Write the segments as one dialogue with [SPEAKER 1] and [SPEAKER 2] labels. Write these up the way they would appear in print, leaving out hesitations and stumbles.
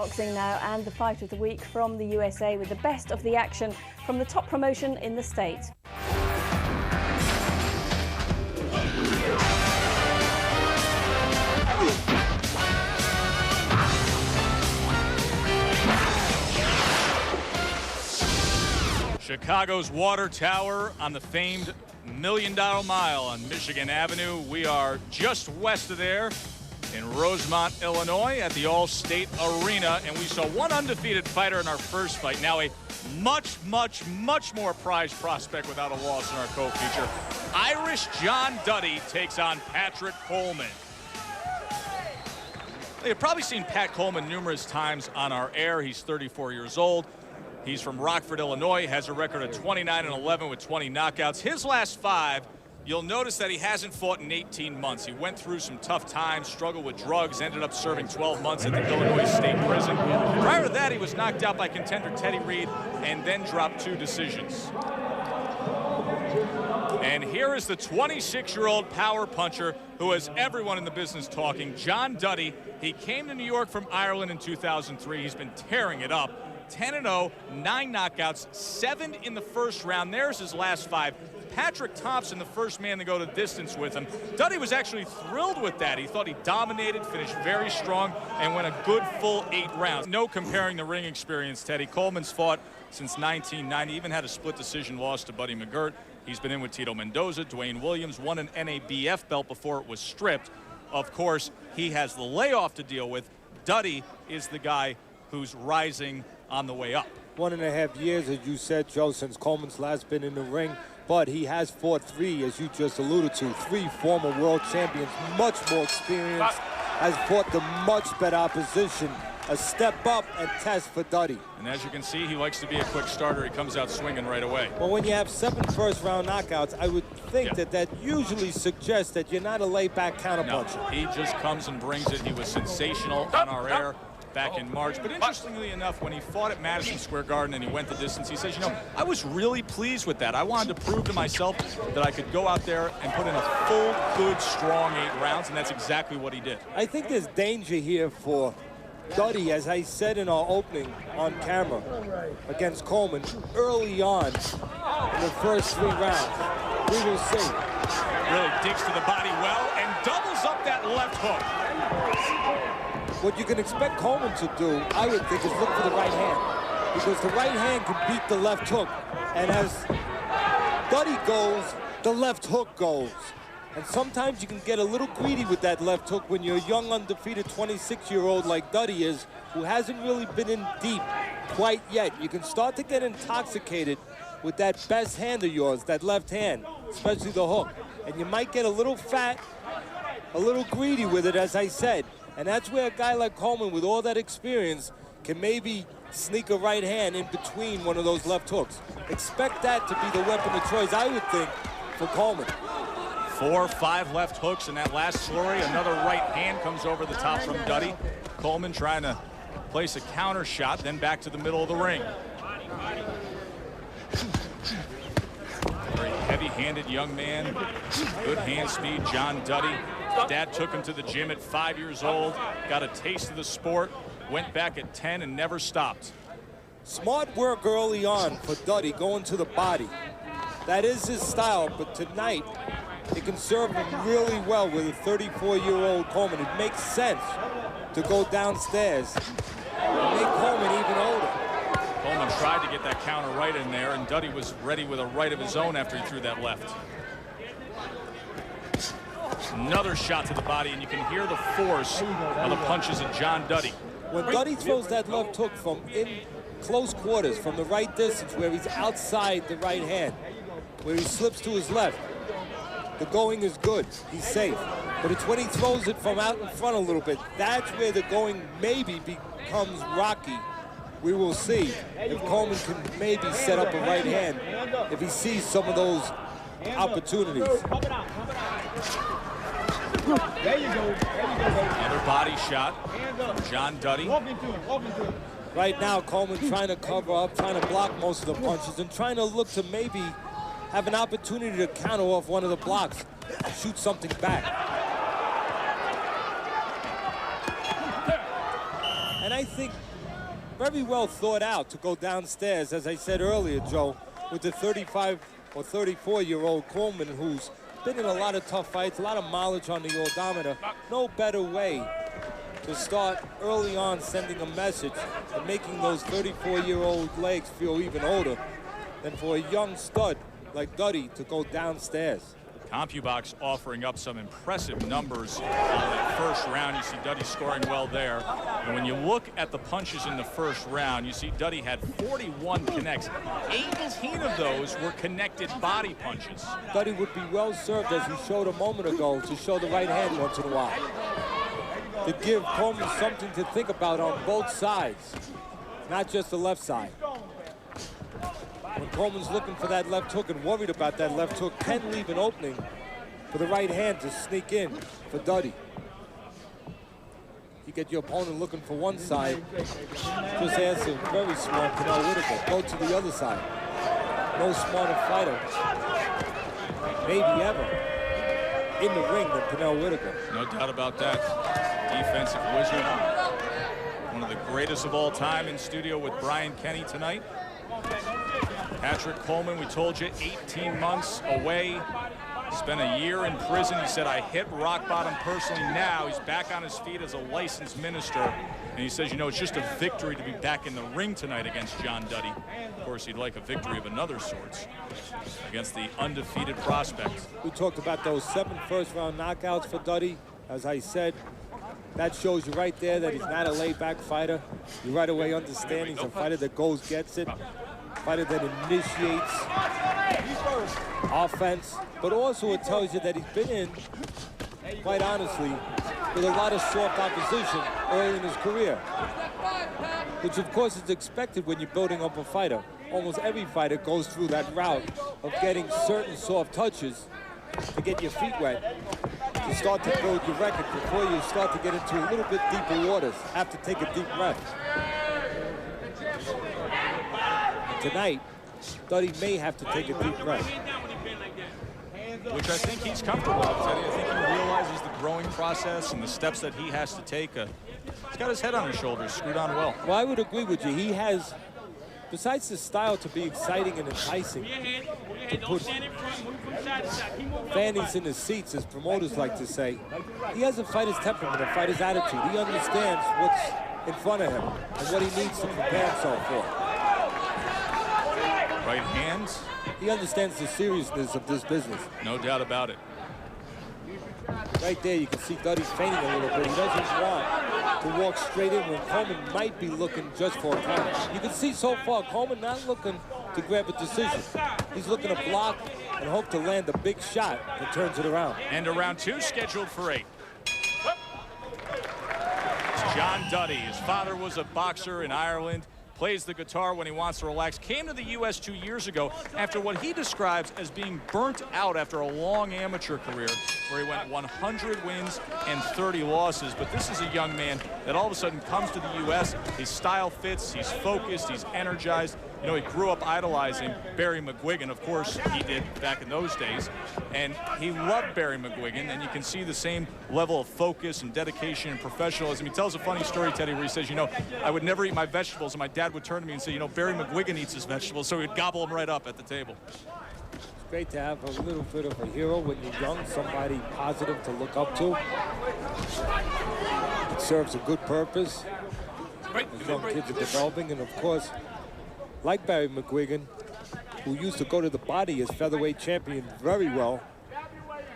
[SPEAKER 1] boxing now, and the fight of the week from the USA with the best of the action from the top promotion in the state.
[SPEAKER 2] Chicago's Water Tower on the famed $1 Million Mile on Michigan Avenue. We are just west of there in Rosemont, Illinois at the Allstate Arena, and we saw one undefeated fighter in our first fight. Now a much more prized prospect without a loss in our co-feature. Irish John Duddy takes on Patrick Coleman. You've probably seen Pat Coleman numerous times on our air. He's 34 years old. He's from Rockford, Illinois, has a record of 29-11 with 20 knockouts. His last 5, you'll notice that he hasn't fought in 18 months. He went through some tough times, struggled with drugs, ended up serving 12 months at the Illinois State Prison. Prior to that, he was knocked out by contender Teddy Reed and then dropped 2 decisions. And here is the 26-year-old power puncher who has everyone in the business talking, John Duddy. He came to New York from Ireland in 2003. He's been tearing it up. 10-0, 9 knockouts, 7 in the first round. There's his last 5. Patrick Thompson, the first man to go to distance with him. Duddy was actually thrilled with that. He thought he dominated, finished very strong, and went a good full 8 rounds. No comparing the ring experience, Teddy. Coleman's fought since 1990, even had a split decision loss to Buddy McGirt. He's been in with Tito Mendoza, Dwayne Williams, won an NABF belt before it was stripped. Of course, he has the layoff to deal with. Duddy is the guy who's rising on the way up.
[SPEAKER 3] 1.5 years, as you said, Joe, since Coleman's last been in the ring, but he has fought 3, as you just alluded to, 3 former world champions, much more experience, has fought the much better opposition. A step up and test for Duddy.
[SPEAKER 2] And as you can see, he likes to be a quick starter. He comes out swinging right away.
[SPEAKER 3] Well, when you have 7 first-round knockouts, I would think that usually suggests that you're not a laid-back counterpuncher.
[SPEAKER 2] No, he just comes and brings it. He was sensational on our air back in March. But interestingly enough, when he fought at Madison Square Garden and he went the distance, he says, you know, I was really pleased with that. I wanted to prove to myself that I could go out there and put in a full, good, strong 8 rounds, and that's exactly what he did.
[SPEAKER 3] I think there's danger here for Duddy, as I said in our opening on camera against Coleman, early on in the first 3 rounds. We will see.
[SPEAKER 2] Really digs to the body well and doubles up that left hook.
[SPEAKER 3] What you can expect Coleman to do, I would think, is look for the right hand, because the right hand can beat the left hook. And as Duddy goes, the left hook goes. And sometimes you can get a little greedy with that left hook when you're a young, undefeated 26-year-old like Duddy is, who hasn't really been in deep quite yet. You can start to get intoxicated with that best hand of yours, that left hand, especially the hook. And you might get a little fat, a little greedy with it, as I said. And that's where a guy like Coleman, with all that experience, can maybe sneak a right hand in between one of those left hooks. Expect that to be the weapon of choice, I would think, for Coleman.
[SPEAKER 2] 4 or 5 left hooks in that last flurry. Another right hand comes over the top from Duddy. Coleman trying to place a counter shot, then back to the middle of the ring. Very heavy-handed young man, good hand speed, John Duddy. Dad took him to the gym at 5 years old, got a taste of the sport, went back at 10 and never stopped.
[SPEAKER 3] Smart work early on for Duddy, going to the body. That is his style, but tonight, it can serve him really well with a 34-year-old Coleman. It makes sense to go downstairs and make Coleman even older.
[SPEAKER 2] Coleman tried to get that counter right in there, and Duddy was ready with a right of his own after he threw that left. Another shot to the body, and you can hear the force of the punches of John Duddy.
[SPEAKER 3] When Duddy throws that left hook from in close quarters, from the right distance, where he's outside the right hand, where he slips to his left, the going is good. He's safe. But it's when he throws it from out in front a little bit, that's where the going maybe becomes rocky. We will see if Coleman can maybe set up a right hand if he sees some of those opportunities.
[SPEAKER 4] There you go.
[SPEAKER 2] Another body shot from John Duddy.
[SPEAKER 3] Right now, Coleman trying to cover up, trying to block most of the punches, and trying to look to maybe have an opportunity to counter off one of the blocks, shoot something back. And I think very well thought out to go downstairs, as I said earlier, Joe, with the 35 or 34-year-old Coleman, who's been in a lot of tough fights, a lot of mileage on the odometer. No better way to start early on sending a message and making those 34-year-old legs feel even older than for a young stud like Duddy to go downstairs.
[SPEAKER 2] CompuBox offering up some impressive numbers in that first round. You see Duddy scoring well there. And when you look at the punches in the first round, you see Duddy had 41 connects. 18 of those were connected body punches.
[SPEAKER 3] Duddy would be well served, as he showed a moment ago, to show the right hand once in a while. To give Coleman something to think about on both sides, not just the left side. When Coleman's looking for that left hook and worried about that left hook, can leave an opening for the right hand to sneak in for Duddy. You get your opponent looking for one side, just ask a very smart Pernell Whitaker, go to the other side. No smarter fighter, maybe ever, in the ring than Pernell Whitaker.
[SPEAKER 2] No doubt about that. Defensive wizard. One of the greatest of all time in studio with Brian Kenny tonight. Patrick Coleman, we told you, 18 months away. Spent a year in prison. He said, I hit rock bottom personally. Now he's back on his feet as a licensed minister. And he says, you know, it's just a victory to be back in the ring tonight against John Duddy. Of course, he'd like a victory of another sort against the undefeated prospect.
[SPEAKER 3] We talked about those 7 first-round knockouts for Duddy. As I said, that shows you right there that he's not a laid-back fighter. You right away understand he's a fighter that goes, gets it. Fighter that initiates offense, but also it tells you that he's been in, quite honestly, with a lot of soft opposition early in his career, which of course is expected when you're building up a fighter. Almost every fighter goes through that route of getting certain soft touches to get your feet wet, to start to build your record before you start to get into a little bit deeper waters. Have to take a deep breath. Tonight, Duddy may have to take a deep breath.
[SPEAKER 2] Which I think he's comfortable with. I think he realizes the growing process and the steps that he has to take. He's got his head on his shoulders, screwed on well.
[SPEAKER 3] Well, I would agree with you. He has, besides the style to be exciting and enticing, to put fannies in the seats, as promoters like to say, he has a fighter's temperament, a fighter's attitude. He understands what's in front of him and what he needs to prepare himself for.
[SPEAKER 2] Right hands.
[SPEAKER 3] He understands the seriousness of this business.
[SPEAKER 2] No doubt about it.
[SPEAKER 3] Right there, you can see Duddy fainting a little bit. He doesn't want to walk straight in when Coleman might be looking just for a counter. You can see so far, Coleman not looking to grab a decision. He's looking to block and hope to land a big shot that turns it around.
[SPEAKER 2] And a round 2 scheduled for 8. It's John Duddy. His father was a boxer in Ireland. Plays the guitar when he wants to relax. Came to the U.S. 2 years ago after what he describes as being burnt out after a long amateur career where he went 100 wins and 30 losses. But this is a young man that all of a sudden comes to the U.S. His style fits. He's focused. He's energized. You know, he grew up idolizing Barry McGuigan. Of course, he did back in those days. And he loved Barry McGuigan. And you can see the same level of focus and dedication and professionalism. He tells a funny story, Teddy, where he says, you know, I would never eat my vegetables. And my dad would turn to me and say, you know, Barry McGuigan eats his vegetables. So he'd gobble them right up at the table.
[SPEAKER 3] It's great to have a little bit of a hero when you're young, somebody positive to look up to. It serves a good purpose as young kids are developing. And, of course, like Barry McGuigan, who used to go to the body as featherweight champion very well,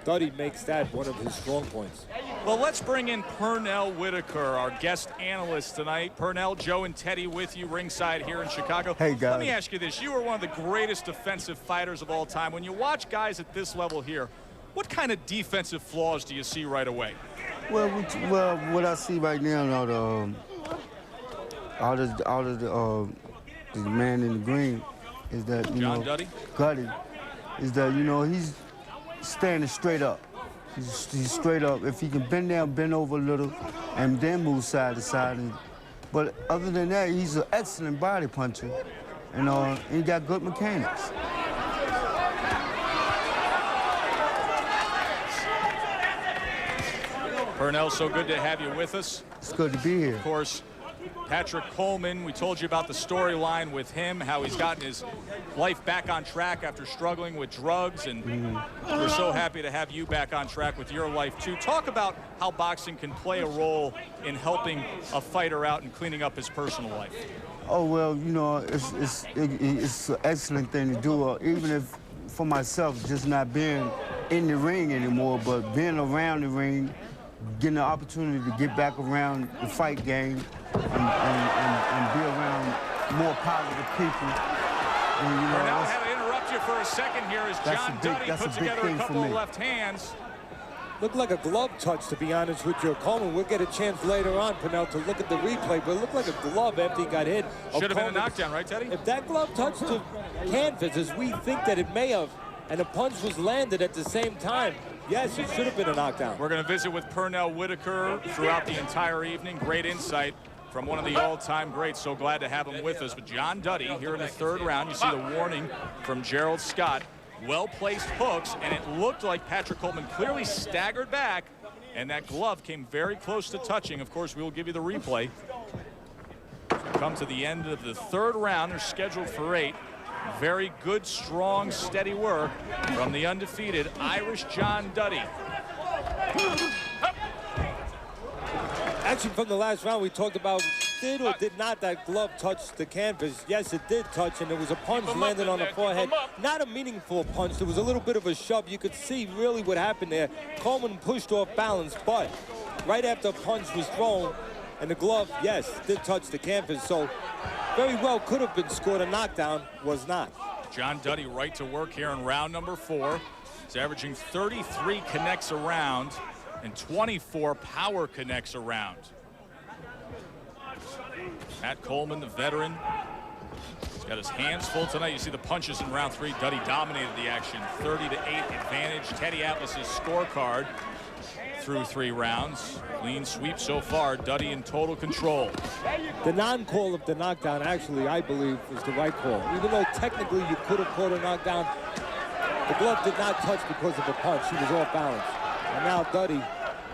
[SPEAKER 3] Duddy makes that one of his strong points.
[SPEAKER 2] Well, let's bring in Pernell Whitaker, our guest analyst tonight. Pernell, Joe, and Teddy with you ringside here in Chicago.
[SPEAKER 5] Hey, guys.
[SPEAKER 2] Let me ask you this. You are one of the greatest defensive fighters of all time. When you watch guys at this level here, what kind of defensive flaws do you see right away?
[SPEAKER 5] Well, what I see right now are the man in the green is that, you
[SPEAKER 2] John
[SPEAKER 5] know,
[SPEAKER 2] Duddy?
[SPEAKER 5] Duddy, is that, you know, he's standing straight up. He's straight up. If he can bend down, bend over a little, and then move side to side. But other than that, he's an excellent body puncher, and he got good mechanics.
[SPEAKER 2] Pernell, so good to have you with us.
[SPEAKER 5] It's good to be here.
[SPEAKER 2] Of course, Patrick Coleman, we told you about the storyline with him, how he's gotten his life back on track after struggling with drugs, and we're so happy to have you back on track with your life too. Talk about how boxing can play a role in helping a fighter out and cleaning up his personal life.
[SPEAKER 5] Oh, well, you know, it's an excellent thing to do, even if for myself, just not being in the ring anymore, but being around the ring, getting the opportunity to get back around the fight game and be around more positive people. And, you know,
[SPEAKER 2] now I had to interrupt you for a second here as John Duddy put together a couple of left hands.
[SPEAKER 3] Looked like a glove touch, to be honest with you, Coleman. We'll get a chance later on, Pernell, to look at the replay, but it looked like a glove after he got hit.
[SPEAKER 2] Should have been a knockdown, right, Teddy?
[SPEAKER 3] If that glove touched the canvas, as we think that it may have, and the punch was landed at the same time, yes, it should have been a knockdown.
[SPEAKER 2] We're going to visit with Pernell Whitaker throughout the entire evening. Great insight from one of the all-time greats. So glad to have him with us. But John Duddy here in the third round. You see the warning from Gerald Scott. Well-placed hooks, and it looked like Patrick Coleman clearly staggered back, and that glove came very close to touching. Of course, we will give you the replay. Come to the end of the third round. They're scheduled for 8. Very good, strong, steady work from the undefeated Irish John Duddy.
[SPEAKER 3] Actually, from the last round, we talked about did or did not that glove touch the canvas. Yes, it did touch, and there was a punch landed on the forehead. Not a meaningful punch. There was a little bit of a shove. You could see really what happened there. Coleman pushed off balance, but right after a punch was thrown, and the glove, yes, did touch the canvas. So very well could have been scored. A knockdown, was not.
[SPEAKER 2] John Duddy right to work here in round number 4. He's averaging 33 connects a round and 24 power connects a round. Pat Coleman, the veteran, he's got his hands full tonight. You see the punches in round 3. Duddy dominated the action, 30-8 advantage. Teddy Atlas's scorecard through 3 rounds. Clean sweep so far. Duddy in total control.
[SPEAKER 3] The non-call of the knockdown, actually, I believe, is the right call. Even though technically you could have called a knockdown, the glove did not touch because of the punch. He was off balance. And now Duddy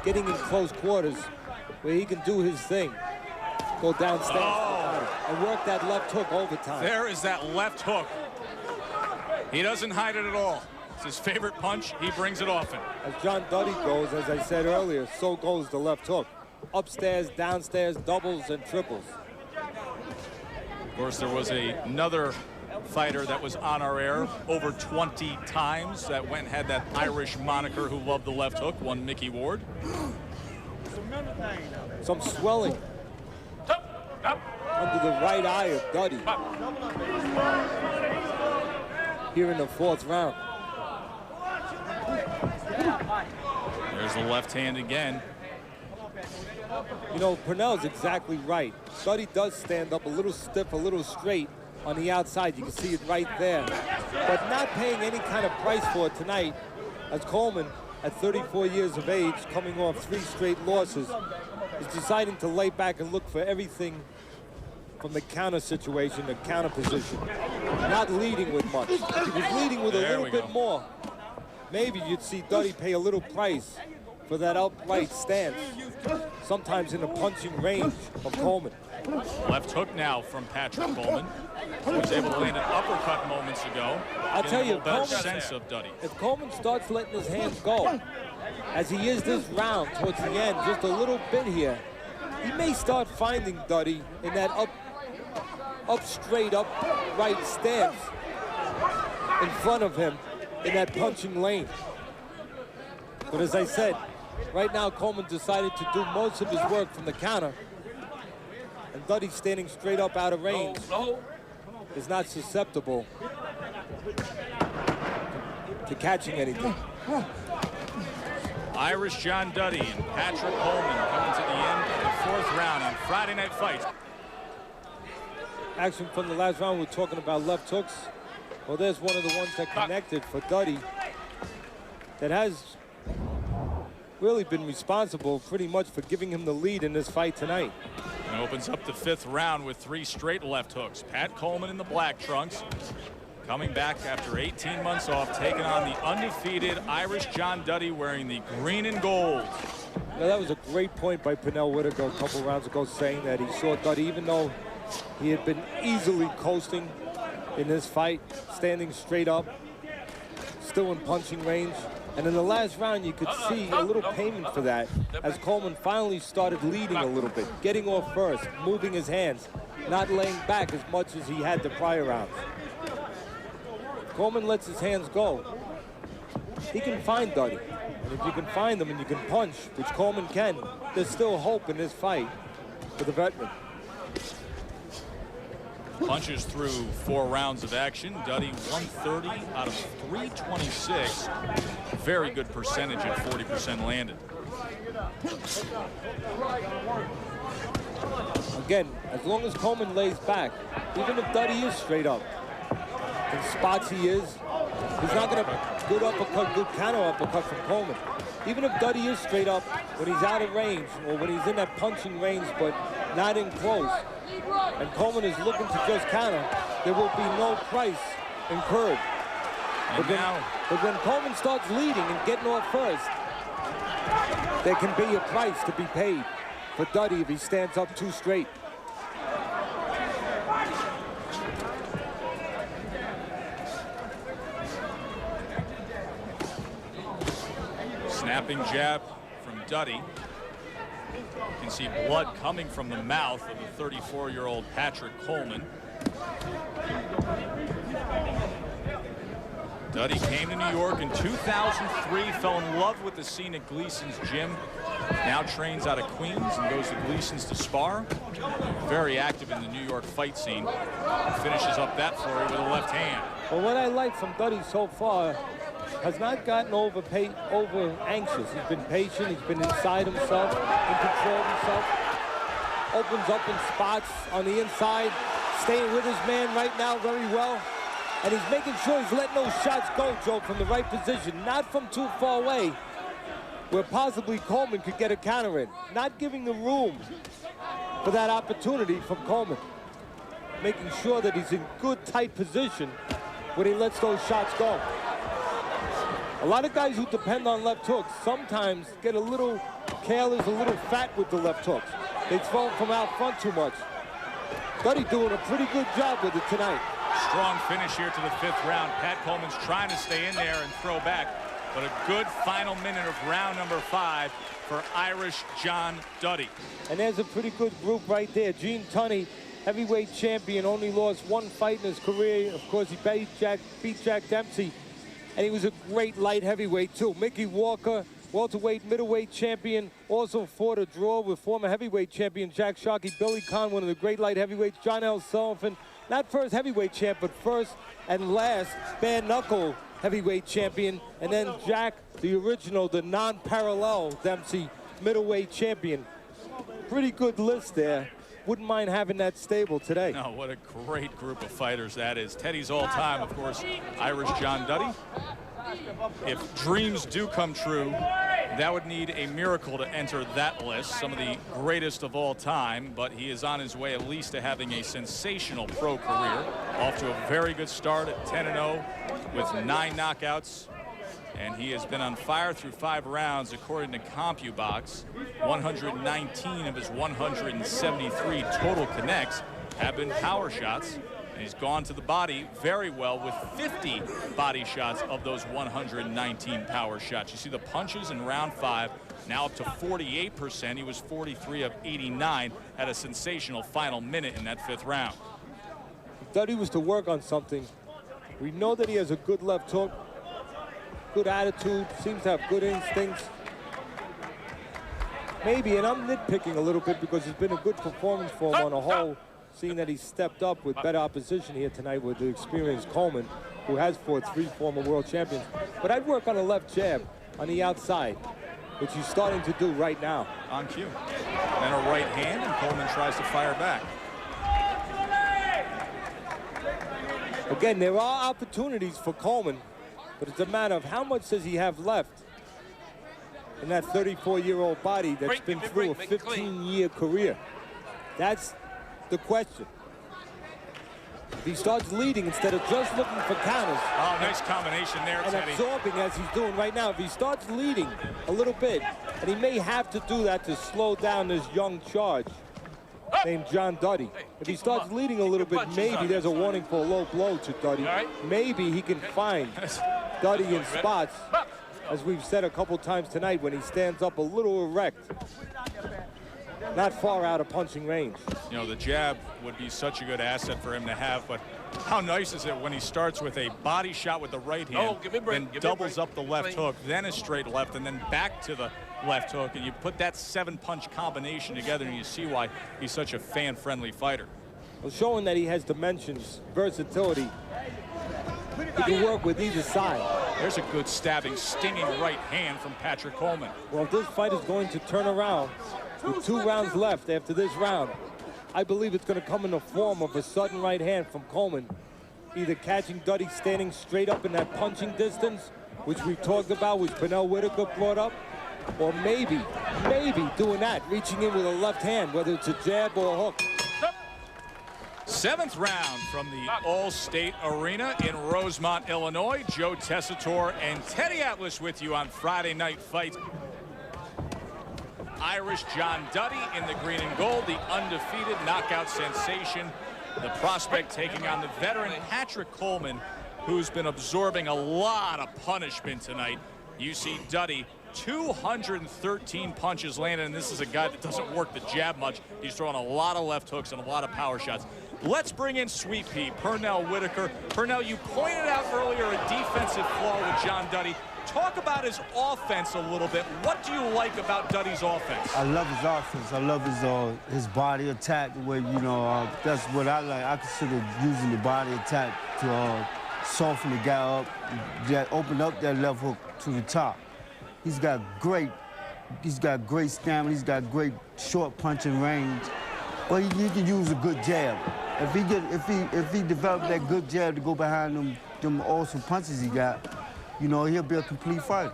[SPEAKER 3] getting in close quarters where he can do his thing. Go downstairs and work that left hook overtime.
[SPEAKER 2] There is that left hook. He doesn't hide it at all. It's his favorite punch. He brings it often.
[SPEAKER 3] As John Duddy goes, as I said earlier, so goes the left hook. Upstairs, downstairs, doubles and triples.
[SPEAKER 2] Of course, there was another fighter that was on our air over 20 times that went and had that Irish moniker who loved the left hook, one Mickey Ward.
[SPEAKER 3] Some swelling under the right eye of Duddy here in the 4th round.
[SPEAKER 2] There's the left hand again.
[SPEAKER 3] You know, Pernell's exactly right. Duddy does stand up a little stiff, a little straight on the outside. You can see it right there. But not paying any kind of price for it tonight, as Coleman, at 34 years of age, coming off 3 straight losses, is deciding to lay back and look for everything from the counter situation, the counter position. Not leading with much. If he was leading with a little bit more, maybe you'd see Duddy pay a little price for that upright stance, sometimes in the punching range of Coleman.
[SPEAKER 2] Left hook now from Patrick Coleman. He was able to land an uppercut moments ago.
[SPEAKER 3] I'll tell you,
[SPEAKER 2] better sense of Duddy.
[SPEAKER 3] If Coleman starts letting his hands go, as he is this round towards the end, just a little bit here, he may start finding Duddy in that straight, upright stance in front of him in that punching lane. But as I said, right now Coleman decided to do most of his work from the counter, and Duddy standing straight up out of range is not susceptible to catching anything.
[SPEAKER 2] Irish John Duddy and Patrick Coleman coming to the end of the 4th round in Friday Night Fights.
[SPEAKER 3] Action from the last round, we're talking about left hooks. Well, there's one of the ones that connected for Duddy that has really been responsible pretty much for giving him the lead in this fight tonight.
[SPEAKER 2] And opens up the 5th round with 3 straight left hooks. Pat Coleman in the black trunks, coming back after 18 months off, taking on the undefeated Irish John Duddy wearing the green and gold.
[SPEAKER 3] Now, that was a great point by Pernell Whitaker a couple rounds ago, saying that he saw Duddy, even though he had been easily coasting in this fight, standing straight up, still in punching range. And in the last round, you could see a little payment for that as Coleman finally started leading a little bit, getting off first, moving his hands, not laying back as much as he had the prior rounds. Coleman lets his hands go. He can find Duddy. And if you can find them and you can punch, which Coleman can, there's still hope in this fight for the veteran.
[SPEAKER 2] Punches through 4 rounds of action. Duddy 130 out of 326. Very good percentage at 40% landed.
[SPEAKER 3] Again, as long as Coleman lays back, even if Duddy is straight up, in spots he is, he's not going to good uppercut, good counter uppercut from Coleman. Even if Duddy is straight up, when he's out of range or when he's in that punching range but not in close, and Coleman is looking to just counter, there will be no price incurred. But when Coleman starts leading and getting off first, there can be a price to be paid for Duddy if he stands up too straight.
[SPEAKER 2] Snapping jab from Duddy. You can see blood coming from the mouth of the 34-year-old Patrick Coleman. Duddy came to New York in 2003, fell in love with the scene at Gleason's gym. Now trains out of Queens and goes to Gleason's to spar. Very active in the New York fight scene. Finishes up that flurry with a left hand.
[SPEAKER 3] Well, what I like from Duddy so far has not gotten over anxious. He's been patient. He's been inside himself, in control of himself. Opens up in spots on the inside, staying with his man right now very well. And he's making sure he's letting those shots go, Joe, from the right position, not from too far away, where possibly Coleman could get a counter in. Not giving the room for that opportunity from Coleman. Making sure that he's in good, tight position when he lets those shots go. A lot of guys who depend on left hooks sometimes get a little careless, a little fat with the left hooks. They throw from out front too much. Duddy doing a pretty good job with it tonight.
[SPEAKER 2] Strong finish here to the 5th round. Pat Coleman's trying to stay in there and throw back, but a good final minute of round number 5 for Irish John Duddy.
[SPEAKER 3] And there's a pretty good group right there. Gene Tunney, heavyweight champion, only lost 1 fight in his career. Of course, he beat Jack Dempsey. And he was a great light heavyweight, too. Mickey Walker, welterweight, middleweight champion, also fought a draw with former heavyweight champion Jack Sharkey. Billy Conn, one of the great light heavyweights. John L. Sullivan, not first heavyweight champ, but first and last bare knuckle heavyweight champion. And then Jack, the original, the non-parallel Dempsey middleweight champion. Pretty good list there. Wouldn't mind having that stable today.
[SPEAKER 2] No, what a great group of fighters that is. Teddy's all-time, of course, Irish John Duddy. If dreams do come true, that would need a miracle to enter that list. Some of the greatest of all time, but he is on his way at least to having a sensational pro career. Off to a very good start at 10-0 with 9 knockouts. And he has been on fire through 5 rounds, according to CompuBox. 119 of his 173 total connects have been power shots. And he's gone to the body very well with 50 body shots of those 119 power shots. You see the punches in round 5, now up to 48%. He was 43 of 89, had a sensational final minute in that 5th round.
[SPEAKER 3] If Duddy was to work on something, we know that he has a good left hook, good attitude, seems to have good instincts. Maybe, and I'm nitpicking a little bit because it's been a good performance for him on a whole, seeing that he stepped up with better opposition here tonight with the experienced Coleman, who has fought 3 former world champions. But I'd work on a left jab on the outside, which he's starting to do right now.
[SPEAKER 2] On cue. And a right hand, and Coleman tries to fire back.
[SPEAKER 3] Again, there are opportunities for Coleman, but it's a matter of how much does he have left in that 34-year-old body that's been through a 15-year career. That's the question. If he starts leading instead of just looking for counters.
[SPEAKER 2] Oh, nice combination there,
[SPEAKER 3] And
[SPEAKER 2] Teddy.
[SPEAKER 3] absorbing as he's doing right now. If he starts leading a little bit, and he may have to do that to slow down this young charge named John Duddy. If he starts leading a little bit, maybe there's a warning for a low blow to Duddy. Maybe he can find Duddy in spots, as we've said a couple times tonight, when he stands up a little erect. Not far out of punching range.
[SPEAKER 2] You know, the jab would be such a good asset for him to have, but how nice is it when he starts with a body shot with the right hand, then doubles up the left hook, then a straight left, and then back to the left hook, and you put that 7-punch combination together, and you see why he's such a fan-friendly fighter.
[SPEAKER 3] Well, showing that he has dimensions, versatility. He can work with either side.
[SPEAKER 2] There's a good stabbing, stinging right hand from Patrick Coleman.
[SPEAKER 3] Well, if this fight is going to turn around with 2 rounds left after this round, I believe it's going to come in the form of a sudden right hand from Coleman, either catching Duddy standing straight up in that punching distance, which we've talked about, which Pernell Whitaker brought up, or maybe doing that, reaching in with a left hand, whether it's a jab or a hook.
[SPEAKER 2] 7th round from the Allstate Arena in Rosemont, Illinois. Joe Tessitore and Teddy Atlas with you on Friday Night Fight. Irish John Duddy in the green and gold, the undefeated knockout sensation. The prospect taking on the veteran Patrick Coleman, who's been absorbing a lot of punishment tonight. You see Duddy, 213 punches landed, and this is a guy that doesn't work the jab much. He's throwing a lot of left hooks and a lot of power shots. Let's bring in Sweet Pea, Pernell Whitaker. Pernell, you pointed out earlier a defensive flaw with John Duddy. Talk about his offense a little bit. What do you like about Duddy's offense?
[SPEAKER 5] I love his offense. I love his body attack, the way, you know, that's what I like. I consider using the body attack to soften the guy up, open up that left hook to the top. He's got great stamina. He's got great short punching range. But he can use a good jab. If he develops that good jab to go behind them awesome punches he got, you know, he'll be a complete fighter.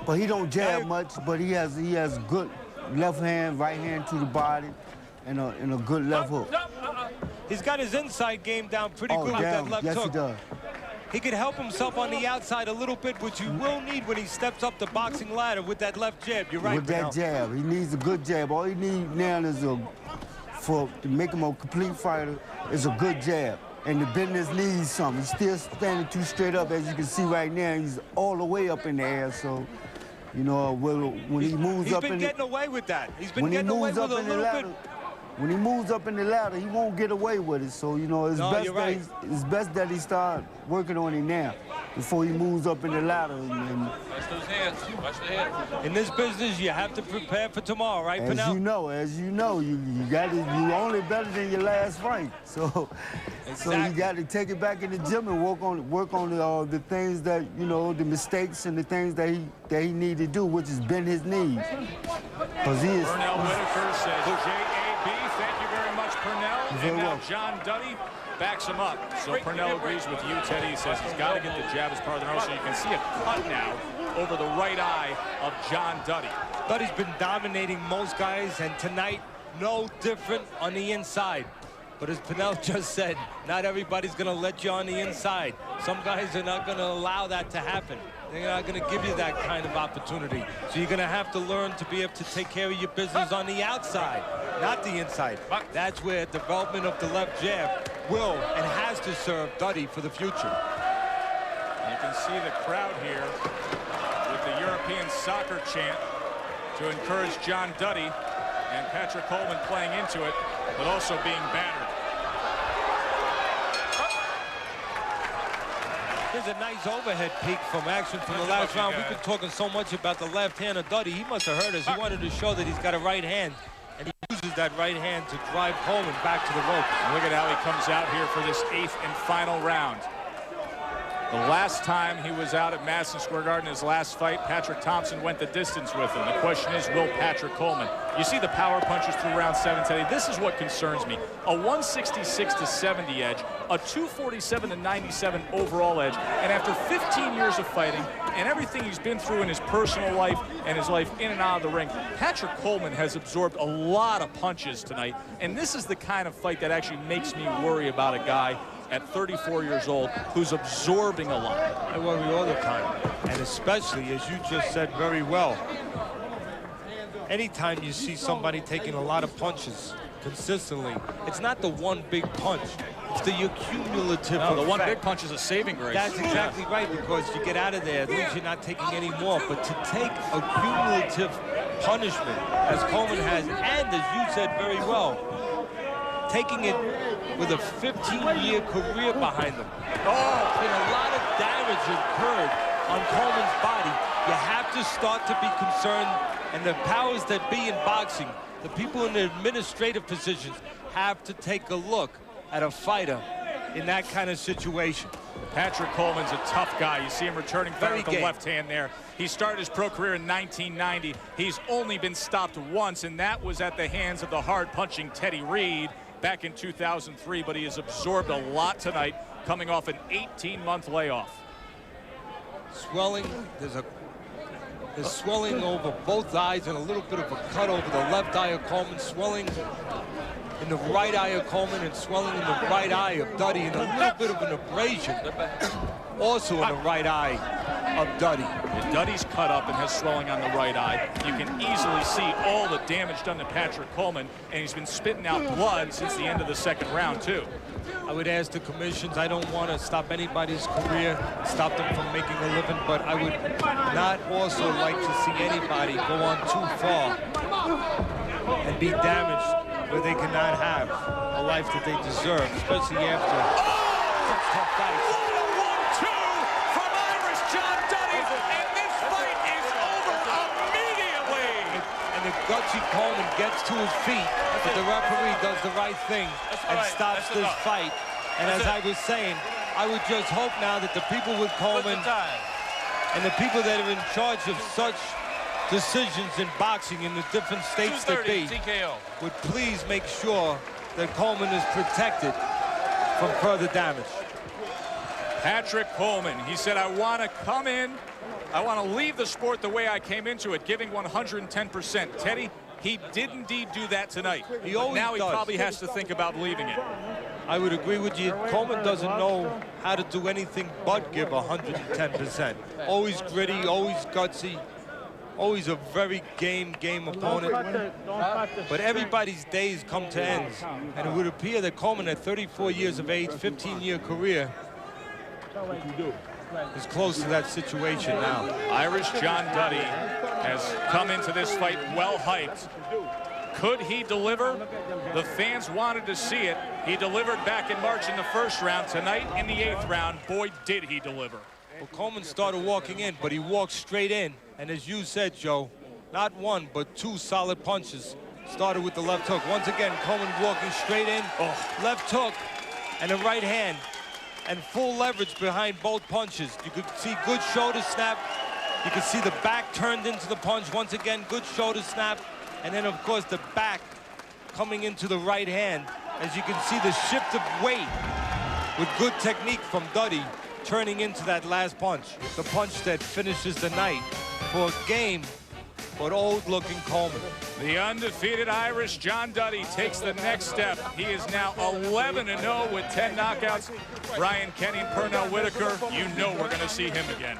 [SPEAKER 5] But he don't jab much, but he has good left hand, right hand to the body, and a good left hook.
[SPEAKER 3] He's got his inside game down pretty good with that left hook.
[SPEAKER 5] Yes, he does.
[SPEAKER 3] He can help himself on the outside a little bit, which you will need when he steps up the boxing ladder with that left jab. You're right,
[SPEAKER 5] with that jab. He needs a good jab. All he needs now is to make him a complete fighter is a good jab. And to bend his knees some. He's still standing too straight up, as you can see right now. He's all the way up in the air, so, you know, when he moves up in the...
[SPEAKER 3] He's been getting away with that. He's been getting away with a little bit.
[SPEAKER 5] When he moves up in the ladder, he won't get away with it. So, you know, it's best that he start working on it now before he moves up in the ladder.
[SPEAKER 4] Watch those hands. Watch the hands.
[SPEAKER 3] In this business, you have to prepare for tomorrow, right, Pernell?
[SPEAKER 5] As you know, you only better than your last fight. So, so you got to take it back in the gym and work on the things that, you know, the mistakes and the things that he need to do, which is bend his knees. Because he is.
[SPEAKER 2] Pernell Whitaker says J.A.B. Thank you very much, Pernell. And now John Duddy backs him up. So Pernell agrees with you, Teddy. He says he's got to get the jab as part of the nose. So you can see a cut now over the right eye of John Duddy.
[SPEAKER 3] Duddy's been dominating most guys, and tonight, no different on the inside. But as Pernell just said, not everybody's going to let you on the inside. Some guys are not going to allow that to happen. They're not going to give you that kind of opportunity. So you're going to have to learn to be able to take care of your business on the outside, not the inside. That's where development of the left jab will and has to serve Duddy for the future.
[SPEAKER 2] You can see the crowd here with the European soccer chant to encourage John Duddy, and Patrick Coleman playing into it, but also being battered.
[SPEAKER 3] There's a nice overhead peek from action from the last round. We've been talking so much about the left hand of Duddy. He must have heard us. He wanted to show that he's got a right hand, and he uses that right hand to drive Coleman back to the ropes.
[SPEAKER 2] Look at how he comes out here for this 8th and final round. The last time he was out at Madison Square Garden, his last fight, Patrick Thompson went the distance with him. The question is, will Patrick Coleman? You see the power punches through round 7 today. This is what concerns me. A 166-70 edge, a 247-97 overall edge, and after 15 years of fighting and everything he's been through in his personal life, and his life in and out of the ring. Patrick Coleman has absorbed a lot of punches tonight, and this is the kind of fight that actually makes me worry about a guy at 34 years old who's absorbing a lot.
[SPEAKER 3] I worry all the time, and especially, as you just said very well, anytime you see somebody taking a lot of punches consistently, it's not the one big punch, it's the accumulative
[SPEAKER 2] No, the one
[SPEAKER 3] effect.
[SPEAKER 2] big punch is a saving grace.
[SPEAKER 3] That's exactly right, because you get out of there, at least you're not taking any more. But to take a cumulative punishment, as Coleman has, and as you said very well, taking it with a 15-year career behind them. Oh, been a lot of damage incurred on Coleman's body. You have to start to be concerned, and the powers that be in boxing, the people in the administrative positions, have to take a look at a fighter in that kind of situation.
[SPEAKER 2] Patrick Coleman's a tough guy. You see him returning fire with the
[SPEAKER 3] game.
[SPEAKER 2] left hand there. He started his pro career in 1990. He's only been stopped once, and that was at the hands of the hard-punching Teddy Reed back in 2003, but he has absorbed a lot tonight, coming off an 18-month layoff.
[SPEAKER 3] Swelling, there's swelling over both eyes and a little bit of a cut over the left eye of Coleman, swelling in the right eye of Coleman and swelling in the right eye of Duddy, and a little bit of an abrasion also in the right eye of Duddy.
[SPEAKER 2] And Duddy's cut up and has swelling on the right eye. You can easily see all the damage done to Patrick Coleman, and he's been spitting out blood since the end of the second round, too.
[SPEAKER 3] I would ask the commissions, I don't want to stop anybody's career, stop them from making a living, but I would not also like to see anybody go on too far and be damaged where they cannot have a life that they deserve, especially after such tough fights.
[SPEAKER 2] What a 1-2 from Irish John Duddy, and this fight is over immediately.
[SPEAKER 3] And if gutsy Coleman gets to his feet, but the referee does the right thing and stops this fight. And as I was saying, I would just hope now that the people with Coleman and the people that are in charge of such decisions in boxing in the different states that be would please make sure that Coleman is protected from further damage.
[SPEAKER 2] Patrick Coleman, he said, I want to come in, I want to leave the sport the way I came into it, giving 110%. Teddy, he did indeed do that tonight.
[SPEAKER 3] He always
[SPEAKER 2] now he
[SPEAKER 3] does.
[SPEAKER 2] probably has to think about leaving it.
[SPEAKER 3] I would agree with you. Coleman doesn't know how to do anything but give 110%. Always gritty, always gutsy, always a very game opponent. But everybody's days come to ends. And it would appear that Coleman, at 34 years of age, 15-year career, is close to that situation now.
[SPEAKER 2] Irish John Duddy has come into this fight well hyped. Could he deliver? The fans wanted to see it. He delivered back in March in the first round. Tonight in the 8th round, boy, did he deliver.
[SPEAKER 3] Well, Coleman started walking in, but he walked straight in. And as you said, Joe, not one, but two solid punches. Started with the left hook. Once again, Coleman walking straight in. Left hook and a right hand. And full leverage behind both punches. You could see good shoulder snap. You could see the back turned into the punch. Once again, good shoulder snap. And then, of course, the back coming into the right hand. As you can see, the shift of weight with good technique from Duddy turning into that last punch. The punch that finishes the night for a game, but old-looking Coleman.
[SPEAKER 2] The undefeated Irish John Duddy takes the next step. He is now 11-0 with 10 knockouts. Brian Kenny and Pernell Whitaker, you know we're going to see him again.